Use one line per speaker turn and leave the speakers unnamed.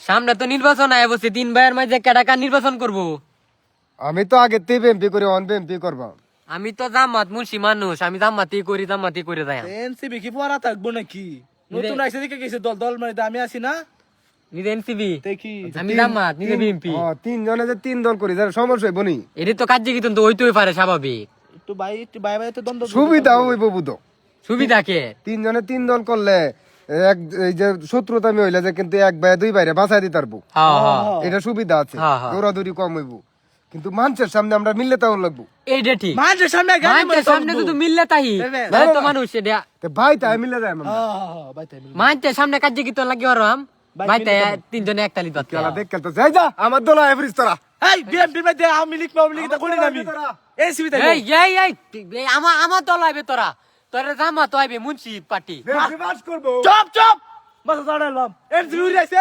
সামনে তো নির্বাচন আয় বসে 3 ভাইয়ের মাঝে কেডা নির্বাচন করব।
আমি তো আগে তে এমপি করে অন এমপি করব।
আমি তো জামাত মুন্সি মানুষ, আমি জামাতি করে যাই।
এনসিবি কি পড়া থাকবো নাকি? নতুন আইসে দিকে গেছে দল দল মানে আমি আছি না
নিজে এনসিবি,
দেখি।
আমি জামাত, নিজে বিএনপি।
তিন জনে যে তিন দল করি যার সমস্যা হইব নি।
এটি তো কাজ কিন্তু তো হইতেই পারে স্বাভাবিক।
একটু ভাই তো দ্বন্দ্ব
সুবিধা হইব বুঝো।
সুবিধা কে?
তিন জনে তিন দল করলে এক এই যে শত্রুতা আমি হইলে যে কিন্তু এক ভাই দুই ভাইরে বাঁচাই দিতে পারবো।
হ্যাঁ হ্যাঁ
এটা সুবিধা আছে,
হ্যাঁ, হ্যাঁ।
দৌড়াদৌড়ি কম হইব। কিন্তু মানুষের সামনে আমরা মিললে তাও লাগবো।
এইটা ঠিক।
মানুষের সামনে গালি
মানতে সামনে তো মিললে তাই ভাই তো মানুষ এটা
তে ভাই তাই মিলে যায় আমরা।
ভাই তাই
মানতে সামনে কাজ কিন্তু লাগি ওরম ভাই তাই তিনজনে একতালি দত
খেলা দেখ খেলতে যাই যা আমার দল এভারেজ তোরা।
এই বিএমপি মধ্যে আমি লিখ তা করি না আমি এনসিবি তাই
এই এই এই আমার দল আইবে তোরা জামাত আইবে মুন্সি পার্টি।
বাস করবো।
চপ চপ মাথা দাঁড়ালাম এনসিবি উড়ে আইছে